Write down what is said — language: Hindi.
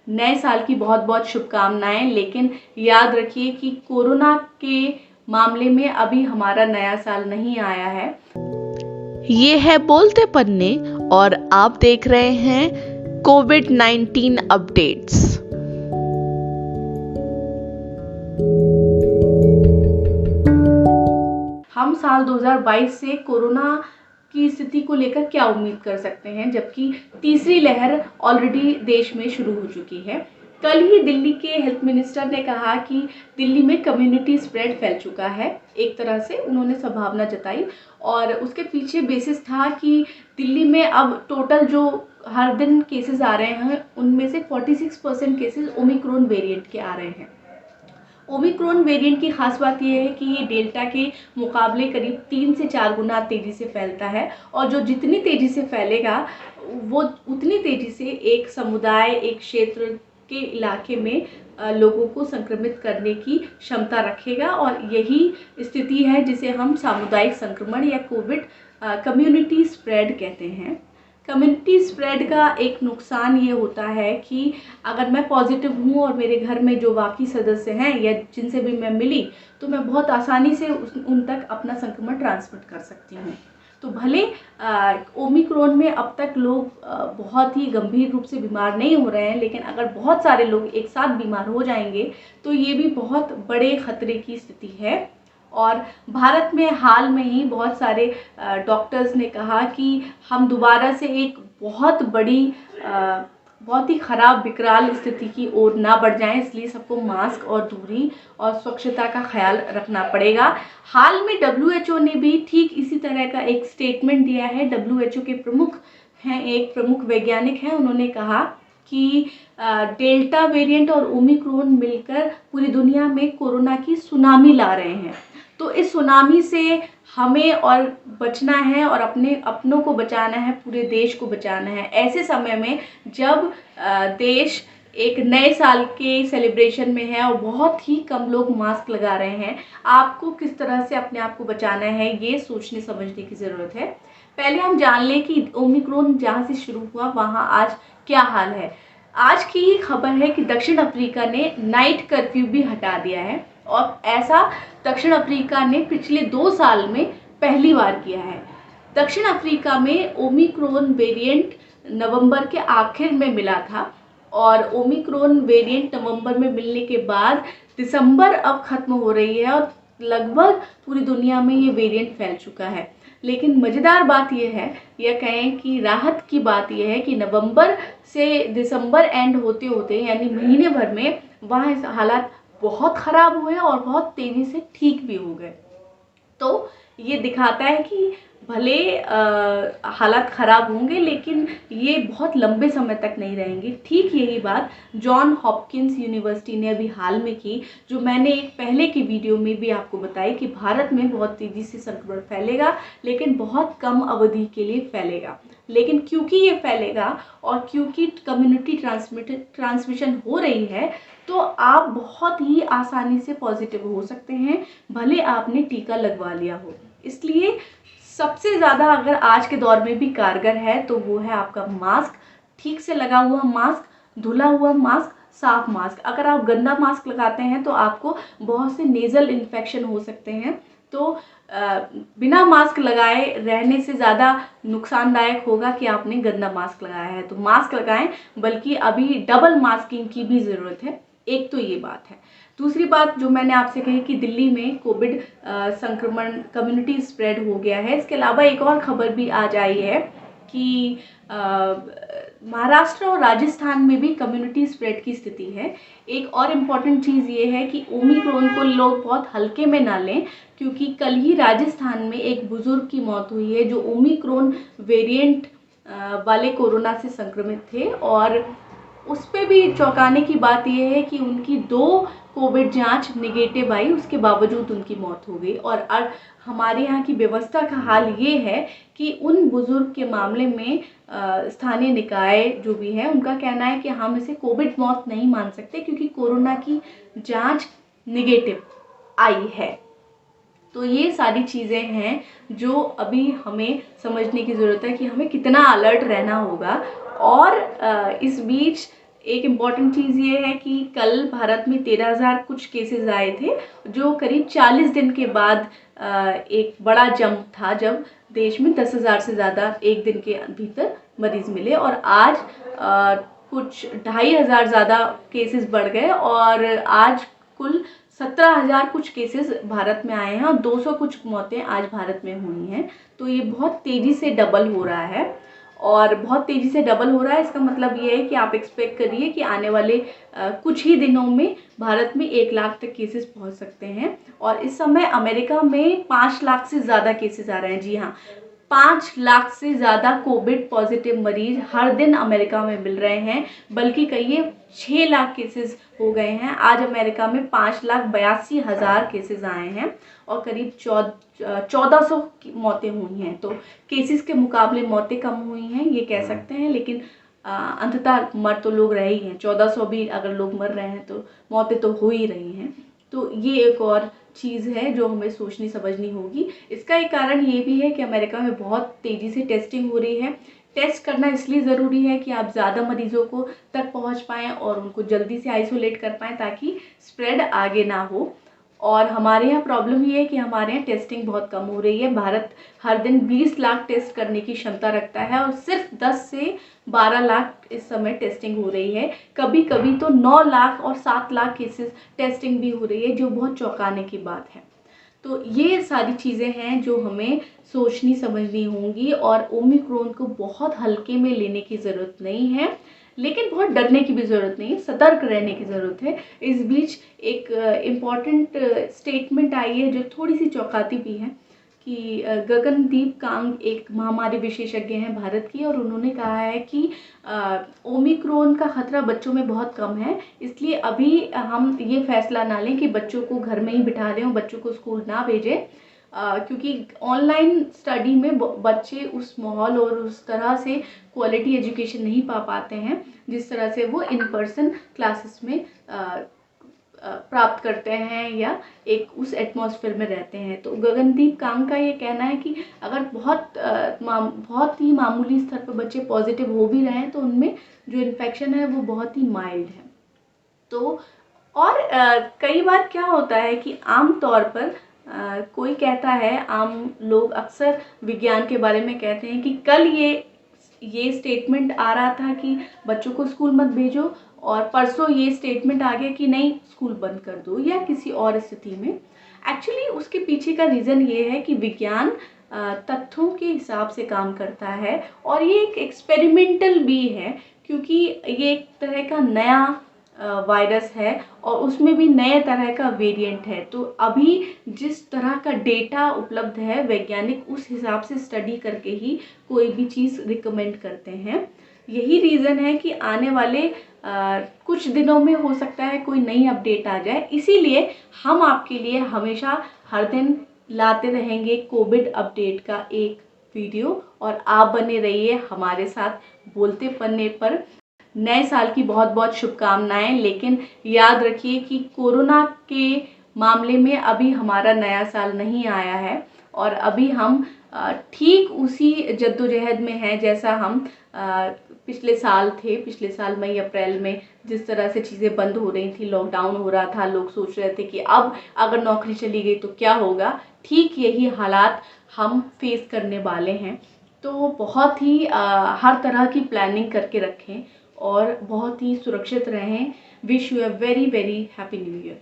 नए साल की बहुत बहुत शुभकामनाएं। लेकिन याद रखिए कि कोरोना के मामले में अभी हमारा नया साल नहीं आया है। ये है बोलते पन्ने और आप देख रहे हैं कोविड-19 अपडेट्स। हम साल 2022 से कोरोना की स्थिति को लेकर क्या उम्मीद कर सकते हैं, जबकि तीसरी लहर ऑलरेडी देश में शुरू हो चुकी है। कल ही दिल्ली के हेल्थ मिनिस्टर ने कहा कि दिल्ली में कम्युनिटी स्प्रेड फैल चुका है। एक तरह से उन्होंने संभावना जताई और उसके पीछे बेसिस था कि दिल्ली में अब टोटल जो हर दिन केसेस आ रहे हैं उनमें से 46% केसेस ओमिक्रॉन वेरिएंट के आ रहे हैं। ओमिक्रॉन वेरिएंट की खास बात यह है कि ये डेल्टा के मुकाबले करीब 3 से 4 गुना तेज़ी से फैलता है और जो जितनी तेज़ी से फैलेगा वो उतनी तेज़ी से एक समुदाय, एक क्षेत्र के इलाके में लोगों को संक्रमित करने की क्षमता रखेगा और यही स्थिति है जिसे हम सामुदायिक संक्रमण या कोविड कम्युनिटी स्प्रेड कहते हैं। कम्युनिटी स्प्रेड का एक नुकसान ये होता है कि अगर मैं पॉजिटिव हूँ और मेरे घर में जो बाकी सदस्य हैं या जिनसे भी मैं मिली तो मैं बहुत आसानी से उन तक अपना संक्रमण ट्रांसमिट कर सकती हूँ। तो भले ओमिक्रॉन में अब तक लोग बहुत ही गंभीर रूप से बीमार नहीं हो रहे हैं, लेकिन अगर बहुत सारे लोग एक साथ बीमार हो जाएंगे तो ये भी बहुत बड़े खतरे की स्थिति है। और भारत में हाल में ही बहुत सारे डॉक्टर्स ने कहा कि हम दोबारा से एक बहुत बड़ी बहुत ही ख़राब विकराल स्थिति की ओर ना बढ़ जाएं, इसलिए सबको मास्क और दूरी और स्वच्छता का ख्याल रखना पड़ेगा। हाल में WHO ने भी ठीक इसी तरह का एक स्टेटमेंट दिया है। WHO के प्रमुख हैं, एक प्रमुख वैज्ञानिक हैं, उन्होंने कहा कि डेल्टा वेरिएंट और ओमिक्रॉन मिलकर पूरी दुनिया में कोरोना की सुनामी ला रहे हैं। तो इस सुनामी से हमें और बचना है और अपनों को बचाना है, पूरे देश को बचाना है। ऐसे समय में जब देश एक नए साल के सेलिब्रेशन में है और बहुत ही कम लोग मास्क लगा रहे हैं, आपको किस तरह से अपने आप को बचाना है ये सोचने समझने की ज़रूरत है। पहले हम जान लें कि ओमिक्रॉन जहाँ से शुरू हुआ वहाँ आज क्या हाल है। आज की खबर है कि दक्षिण अफ्रीका ने नाइट कर्फ्यू भी हटा दिया है और ऐसा दक्षिण अफ्रीका ने पिछले 2 साल में पहली बार किया है। दक्षिण अफ्रीका में ओमिक्रॉन वेरिएंट नवंबर के आखिर में मिला था और ओमिक्रॉन वेरिएंट नवंबर में मिलने के बाद दिसंबर अब खत्म हो रही है और लगभग पूरी दुनिया में ये वेरिएंट फैल चुका है। लेकिन मज़ेदार बात यह है, या कहें कि राहत की बात यह है कि नवंबर से दिसंबर एंड होते होते यानी महीने भर में वहाँ हालात बहुत ख़राब हुए और बहुत तेज़ी से ठीक भी हो गए। तो ये दिखाता है कि भले हालात ख़राब होंगे लेकिन ये बहुत लंबे समय तक नहीं रहेंगे। ठीक यही बात जॉन हॉपकिंस यूनिवर्सिटी ने अभी हाल में की, जो मैंने एक पहले की वीडियो में भी आपको बताई कि भारत में बहुत तेज़ी से संक्रमण फैलेगा लेकिन बहुत कम अवधि के लिए फैलेगा। लेकिन क्योंकि ये फैलेगा और क्योंकि कम्युनिटी ट्रांसमिशन हो रही है तो आप बहुत ही आसानी से पॉजिटिव हो सकते हैं, भले आपने टीका लगवा लिया हो। इसलिए सबसे ज़्यादा अगर आज के दौर में भी कारगर है तो वो है आपका मास्क, ठीक से लगा हुआ मास्क, धुला हुआ मास्क, साफ मास्क। अगर आप गंदा मास्क लगाते हैं तो आपको बहुत से नेज़ल इन्फेक्शन हो सकते हैं। तो बिना मास्क लगाए रहने से ज़्यादा नुकसानदायक होगा कि आपने गंदा मास्क लगाया है। तो मास्क लगाएं, बल्कि अभी डबल मास्किंग की भी ज़रूरत है। एक तो ये बात है। दूसरी बात जो मैंने आपसे कही कि दिल्ली में कोविड संक्रमण कम्युनिटी स्प्रेड हो गया है। इसके अलावा एक और खबर भी आज आई है कि महाराष्ट्र और राजस्थान में भी कम्युनिटी स्प्रेड की स्थिति है। एक और इम्पॉर्टेंट चीज़ ये है कि ओमिक्रॉन को लोग बहुत हल्के में ना लें, क्योंकि कल ही राजस्थान में एक बुज़ुर्ग की मौत हुई है जो ओमिक्रॉन वेरिएंट वाले कोरोना से संक्रमित थे। और उस पर भी चौंकाने की बात यह है कि उनकी 2 कोविड जांच निगेटिव आई, उसके बावजूद उनकी मौत हो गई। और हमारे यहाँ की व्यवस्था का हाल ये है कि उन बुज़ुर्ग के मामले में स्थानीय निकाय जो भी है उनका कहना है कि हम इसे कोविड मौत नहीं मान सकते क्योंकि कोरोना की जांच निगेटिव आई है। तो ये सारी चीज़ें हैं जो अभी हमें समझने की ज़रूरत है कि हमें कितना अलर्ट रहना होगा। और इस बीच एक इम्पॉर्टेंट चीज़ ये है कि कल भारत में 13,000 कुछ केसेस आए थे, जो करीब 40 दिन के बाद एक बड़ा जंप था जब देश में 10,000 से ज़्यादा एक दिन के भीतर मरीज़ मिले। और आज कुछ 2,500 ज़्यादा केसेस बढ़ गए और आज कुल 17,000 कुछ केसेस भारत में आए हैं और 200 कुछ मौतें आज भारत में हुई हैं। तो ये बहुत तेज़ी से डबल हो रहा है और बहुत तेज़ी से डबल हो रहा है। इसका मतलब ये है कि आप एक्सपेक्ट करिए कि आने वाले कुछ ही दिनों में भारत में 1 लाख तक केसेस पहुंच सकते हैं। और इस समय अमेरिका में 5 लाख से ज़्यादा केसेस आ रहे हैं। जी हाँ, 5 लाख से ज़्यादा कोविड पॉजिटिव मरीज हर दिन अमेरिका में मिल रहे हैं, बल्कि कहिए 6 लाख केसेस हो गए हैं। आज अमेरिका में 5,82,000 केसेस आए हैं और करीब 1400 मौतें हुई हैं। तो केसेस के मुकाबले मौतें कम हुई हैं ये कह सकते हैं, लेकिन अंततः मर तो लोग रहे ही हैं। 1400 भी अगर लोग मर रहे हैं तो मौतें तो हो ही रही हैं। तो ये एक और चीज़ है जो हमें सोचनी समझनी होगी। इसका एक कारण ये भी है कि अमेरिका में बहुत तेज़ी से टेस्टिंग हो रही है। टेस्ट करना इसलिए ज़रूरी है कि आप ज़्यादा मरीजों को तक पहुंच पाएँ और उनको जल्दी से आइसोलेट कर पाएँ ताकि स्प्रेड आगे ना हो। और हमारे यहाँ प्रॉब्लम ये है कि हमारे यहाँ टेस्टिंग बहुत कम हो रही है। भारत हर दिन 20 लाख टेस्ट करने की क्षमता रखता है और सिर्फ 10 से 12 लाख इस समय टेस्टिंग हो रही है। कभी कभी तो 9 लाख और 7 लाख केसेस टेस्टिंग भी हो रही है, जो बहुत चौंकाने की बात है। तो ये सारी चीज़ें हैं जो हमें सोचनी समझनी होंगी और ओमिक्रॉन को बहुत हल्के में लेने की ज़रूरत नहीं है, लेकिन बहुत डरने की भी ज़रूरत नहीं है, सतर्क रहने की ज़रूरत है। इस बीच एक इम्पॉर्टेंट स्टेटमेंट आई है जो थोड़ी सी चौंकाती भी है कि गगनदीप कांग एक महामारी विशेषज्ञ हैं भारत की, और उन्होंने कहा है कि ओमिक्रॉन का खतरा बच्चों में बहुत कम है, इसलिए अभी हम ये फैसला ना लें कि बच्चों को घर में ही बिठा दें और बच्चों को स्कूल ना भेजें, क्योंकि ऑनलाइन स्टडी में बच्चे उस माहौल और उस तरह से क्वालिटी एजुकेशन नहीं पा पाते हैं जिस तरह से वो इन पर्सन क्लासेस में प्राप्त करते हैं या एक उस एटमॉस्फेयर में रहते हैं। तो गगनदीप कांग का ये कहना है कि अगर बहुत ही मामूली स्तर पर बच्चे पॉजिटिव हो भी रहे हैं तो उनमें जो इन्फेक्शन है वो बहुत ही माइल्ड है। तो और कई बार क्या होता है कि आम तौर पर कोई कहता है, आम लोग अक्सर विज्ञान के बारे में कहते हैं कि कल ये स्टेटमेंट आ रहा था कि बच्चों को स्कूल मत भेजो और परसों ये स्टेटमेंट आ गया कि नहीं स्कूल बंद कर दो या किसी और स्थिति में। एक्चुअली उसके पीछे का रीज़न ये है कि विज्ञान तथ्यों के हिसाब से काम करता है और ये एक एक्सपेरिमेंटल भी है, क्योंकि ये एक तरह का नया वायरस है और उसमें भी नए तरह का वेरिएंट है। तो अभी जिस तरह का डेटा उपलब्ध है वैज्ञानिक उस हिसाब से स्टडी करके ही कोई भी चीज़ रिकमेंड करते हैं। यही रीज़न है कि आने वाले कुछ दिनों में हो सकता है कोई नई अपडेट आ जाए, इसीलिए हम आपके लिए हमेशा हर दिन लाते रहेंगे कोविड अपडेट का एक वीडियो, और आप बने रहिए हमारे साथ बोलते पन्ने पर। नए साल की बहुत बहुत शुभकामनाएं, लेकिन याद रखिए कि कोरोना के मामले में अभी हमारा नया साल नहीं आया है और अभी हम ठीक उसी जद्दोजहद में हैं जैसा हम पिछले साल थे। पिछले साल मई अप्रैल में जिस तरह से चीज़ें बंद हो रही थी, लॉकडाउन हो रहा था, लोग सोच रहे थे कि अब अगर नौकरी चली गई तो क्या होगा, ठीक यही हालात हम फेस करने वाले हैं। तो बहुत ही हर तरह की प्लानिंग करके रखें और बहुत ही सुरक्षित रहें। Wish you a very very happy new year.